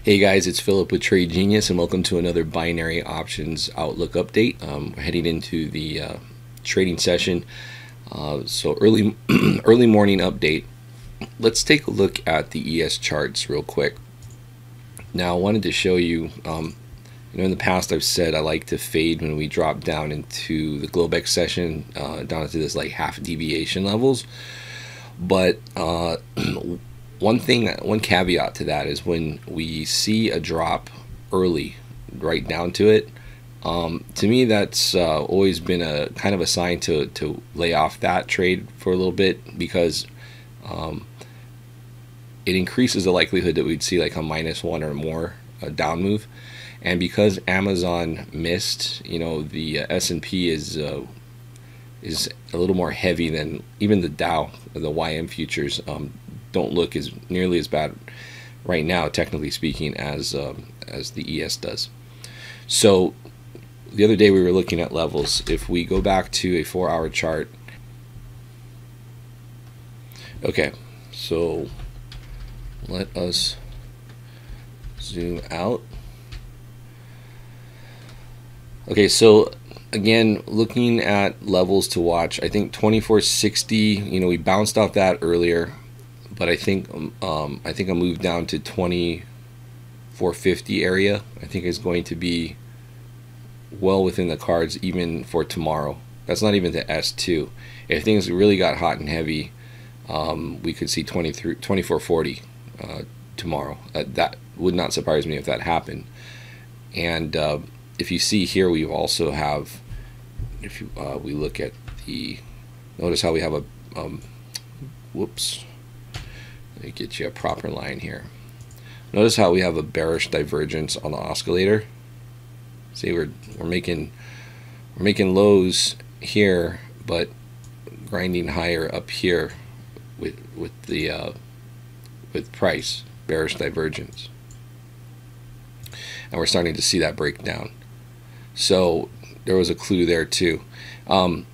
Hey guys, it's Philip with Trade Genius, and welcome to another binary options outlook update. We're heading into the trading session, so early early morning update. Let's take a look at the ES charts real quick. Now, I wanted to show you. In the past I've said I like to fade when we drop down into the Globex session, down into this like half deviation levels, but one caveat to that is when we see a drop early, right down to it. To me, that's always been a kind of a sign to lay off that trade for a little bit, because it increases the likelihood that we'd see like a -1 or more down move. And because Amazon missed, the S&P is a little more heavy than even the Dow. The YM futures don't look as nearly as bad right now, technically speaking, as the ES does. So the other day we were looking at levels. If we go back to a 4-hour chart, okay, so let us zoom out. Okay, so again, looking at levels to watch, I think 2460. We bounced off that earlier, but I think a move down to 2450 area, I think, is going to be well within the cards even for tomorrow. That's not even the S2. If things really got hot and heavy, we could see 2440 tomorrow. That would not surprise me if that happened. And if you see here, we also have, if we look at notice how we have a, whoops, let me get you a proper line here. Notice how we have a bearish divergence on the oscillator. See, we're making lows here, but grinding higher up here with price, bearish divergence, and we're starting to see that break down. So there was a clue there too. I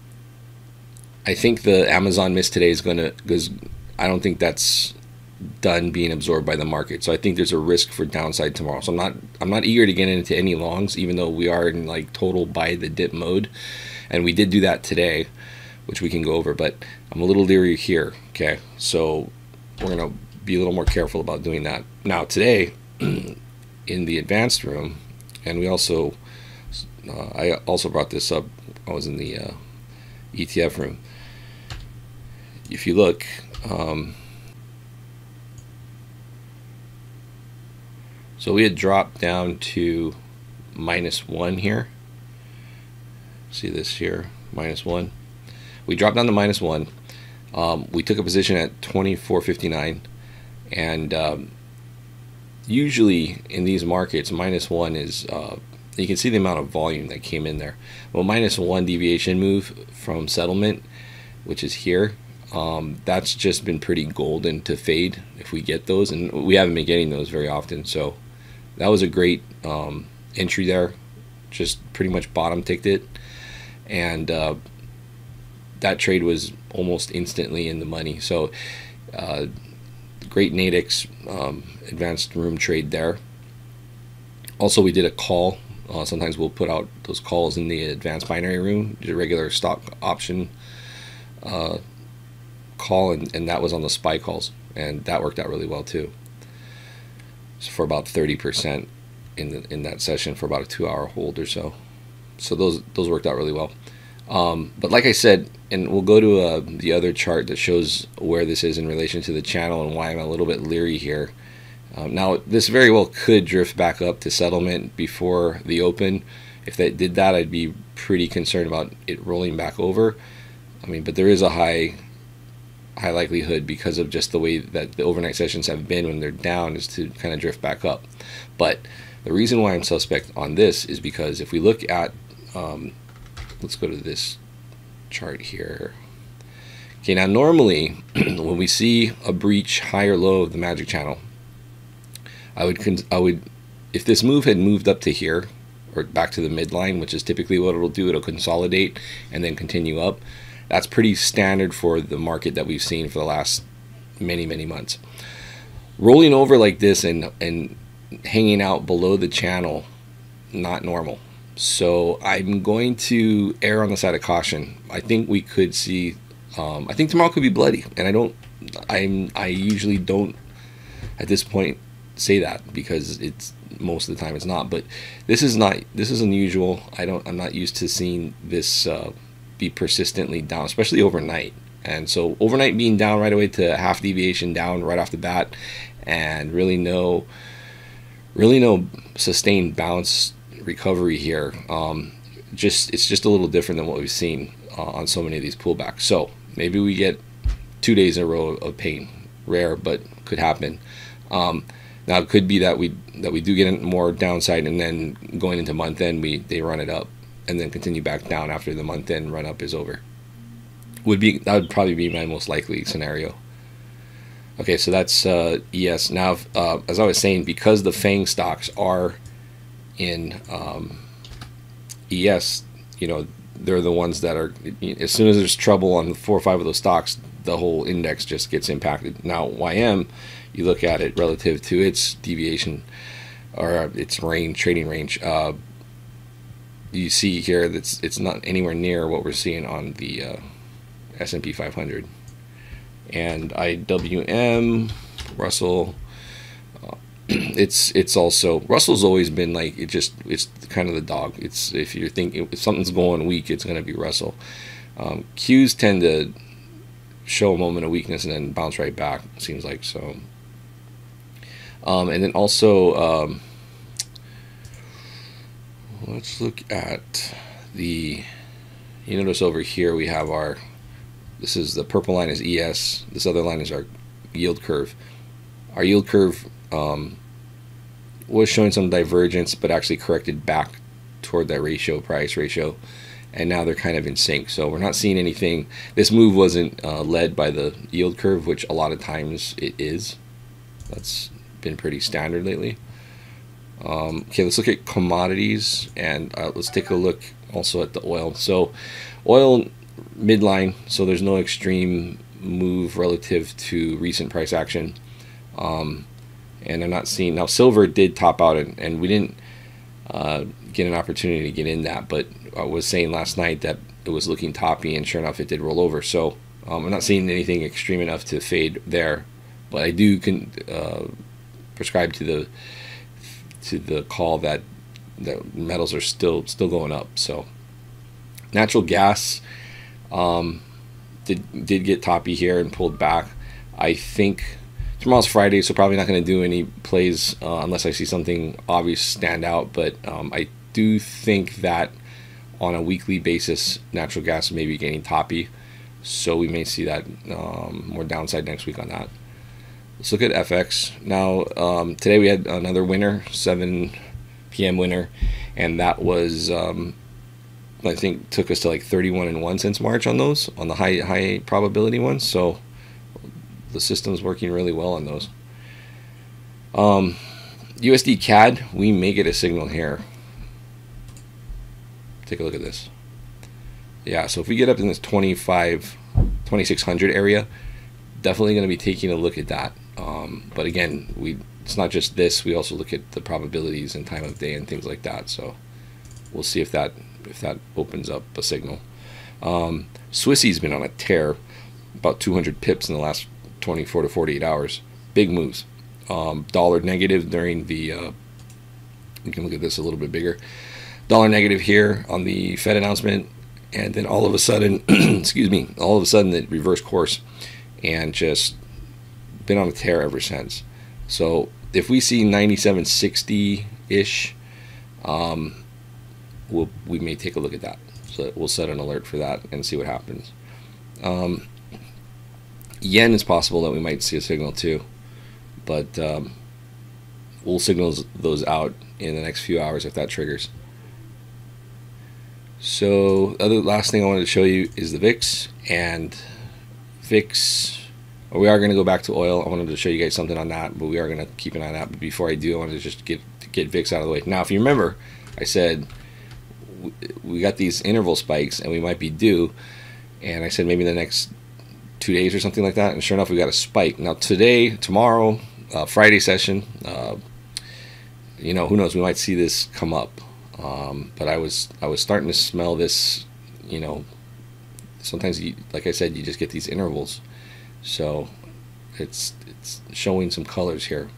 think the Amazon miss today is because I don't think that's done being absorbed by the market. So I think there's a risk for downside tomorrow. So I'm not eager to get into any longs, even though we are in like total buy the dip mode, and we did do that today, which we can go over. But I'm a little leery here. Okay, so we're gonna be a little more careful about doing that. Now today, in the advanced room, and we also I also brought this up. I was in the ETF room. If you look, so we had dropped down to -1 here. See this here, -1. We dropped down to -1. We took a position at 2459, and usually in these markets, -1 is you can see the amount of volume that came in there. Well, -1 deviation move from settlement, which is here, that's just been pretty golden to fade if we get those, and we haven't been getting those very often. So that was a great entry there. Just pretty much bottom ticked it, and that trade was almost instantly in the money. So great Nadex advanced room trade there. Also, we did a call. Sometimes we'll put out those calls in the advanced binary room, the regular stock option call, and that was on the SPY calls, and that worked out really well too. So for about 30% in that session for about a 2-hour hold or so. So those worked out really well. But like I said, and we'll go to the other chart that shows where this is in relation to the channel and why I'm a little bit leery here. Now, this very well could drift back up to settlement before the open. If that did that, I'd be pretty concerned about it rolling back over. But there is a high likelihood, because of just the way that the overnight sessions have been when they're down, is to kind of drift back up. But the reason why I'm suspect on this is because if we look at, let's go to this chart here. Okay, now normally when we see a breach high or low of the magic channel, I would, if this move had moved up to here or back to the midline, which is typically what it'll do, it'll consolidate and then continue up. That's pretty standard for the market that we've seen for the last many months. Rolling over like this and hanging out below the channel, not normal. So I'm going to err on the side of caution. I think we could see. I think tomorrow could be bloody, and I usually don't at this point say that, because it's most of the time it's not. But this is not. This is unusual. I'm not used to seeing this be persistently down, especially overnight. And so overnight being down right away to half deviation down right off the bat, and really no sustained bounce recovery here. It's just a little different than what we've seen on so many of these pullbacks. So maybe we get 2 days in a row of pain. Rare, but could happen. Now it could be that we do get more downside, and then going into month end they run it up and then continue back down after the month end run up is over. That would probably be my most likely scenario. Okay, so that's ES. Now, as I was saying, because the FANG stocks are in ES, they're the ones that are, as soon as there's trouble on 4 or 5 of those stocks, the whole index just gets impacted. Now, YM, you look at it relative to its deviation or its trading range. You see here that it's not anywhere near what we're seeing on the S&P 500. And IWM, Russell, it's also, Russell's always been like, it's kind of the dog. It's, if you're thinking if something's going weak, it's going to be Russell. Qs tend to show a moment of weakness and then bounce right back, it seems like. So and then also let's look at you notice over here we have this is the purple line is ES, this other line is our yield curve. Our yield curve was showing some divergence, but actually corrected back toward that price ratio, and now they're kind of in sync. So we're not seeing anything. This move wasn't led by the yield curve, which a lot of times it is. That's been pretty standard lately. Okay, let's look at commodities, and let's take a look also at the oil. So oil midline, so there's no extreme move relative to recent price action. And I'm not seeing, now silver did top out, and we didn't get an opportunity to get in that, but I was saying last night that it was looking toppy, and sure enough it did roll over. So I'm not seeing anything extreme enough to fade there, but I do prescribe to the call that metals are still going up. So natural gas did get toppy here and pulled back. I think tomorrow's Friday, so probably not going to do any plays unless I see something obvious stand out. But I do think that on a weekly basis, natural gas may be getting toppy, so we may see that more downside next week on that. Let's look at FX. Now, today we had another winner, 7 p.m. winner, and that was, I think, took us to like 31.1 since March on those, on the high probability ones. So the system's working really well on those. USD CAD, we may get a signal here. Take a look at this. Yeah, so if we get up in this 2600 area, definitely going to be taking a look at that. But again, it's not just this. We also look at the probabilities and time of day and things like that. So we'll see if that opens up a signal. Swissy's been on a tear, about 200 pips in the last 24 to 48 hours. Big moves. Dollar negative during the. You can look at this a little bit bigger. Dollar negative here on the Fed announcement, and then all of a sudden, excuse me, all of a sudden it reversed course and just been on a tear ever since. So if we see 97.60-ish, we may take a look at that. So we'll set an alert for that and see what happens. Yen is possible that we might see a signal too, but we'll signal those out in the next few hours if that triggers. So the last thing I wanted to show you is the VIX, and VIX. We are going to go back to oil. I wanted to show you guys something on that, but we are going to keep an eye on that. But before I do, I wanted to just get VIX out of the way. Now, if you remember, I said we got these interval spikes and we might be due, and I said maybe the next 2 days or something like that, and sure enough we got a spike. Now tomorrow, Friday session, you know, who knows, we might see this come up. But I was starting to smell this, you know, sometimes you, like I said, you just get these intervals. So it's showing some colors here.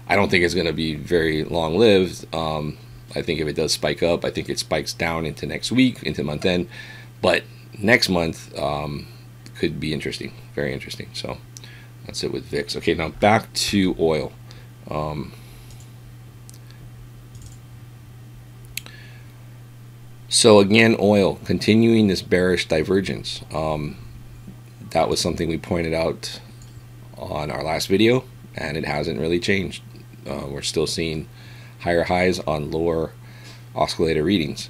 I don't think it's going to be very long lived. I think if it does spike up, I think it spikes down into next week, into month end. But next month could be interesting, very interesting. So that's it with VIX. Okay, now back to oil. So again, oil continuing this bearish divergence. That was something we pointed out on our last video, and it hasn't really changed. We're still seeing higher highs on lower oscillator readings.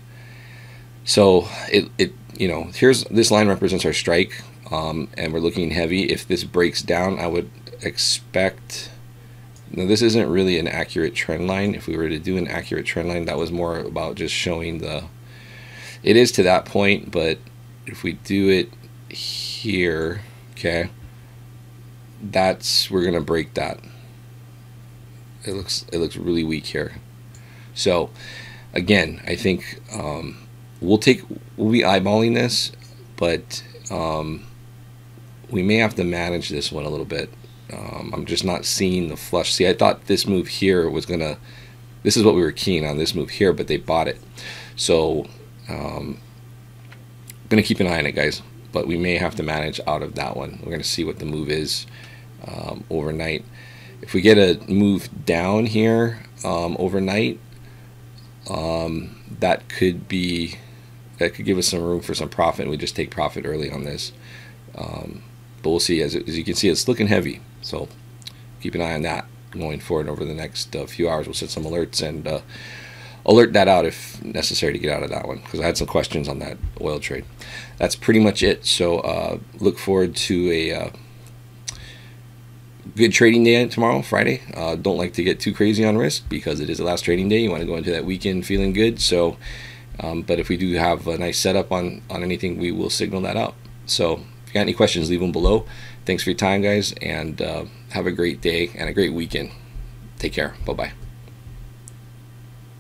So it you know, here's this line represents our strike, and we're looking heavy. If this breaks down, I would expect. Now, this isn't really an accurate trend line. If we were to do an accurate trend line, that was more about just showing the. It is to that point, but if we do it here, okay, we're gonna break that. It looks really weak here. So again, I think we'll be eyeballing this, but we may have to manage this one a little bit. I'm just not seeing the flush. See, I thought this move here was gonna. This is what we were keen on, this move here, but they bought it. So gonna keep an eye on it, guys. But we may have to manage out of that one. We're gonna see what the move is overnight. If we get a move down here overnight, that could give us some room for some profit, and we just take profit early on this. But we'll see. As you can see, it's looking heavy, so keep an eye on that going forward. Over the next few hours, we'll set some alerts and alert that out if necessary to get out of that one, because I had some questions on that oil trade. That's pretty much it. So look forward to a good trading day tomorrow, Friday. Don't like to get too crazy on risk because it is the last trading day. You want to go into that weekend feeling good. So but if we do have a nice setup on anything, we will signal that out. So if you got any questions, leave them below. Thanks for your time, guys, and have a great day and a great weekend. Take care. Bye-bye.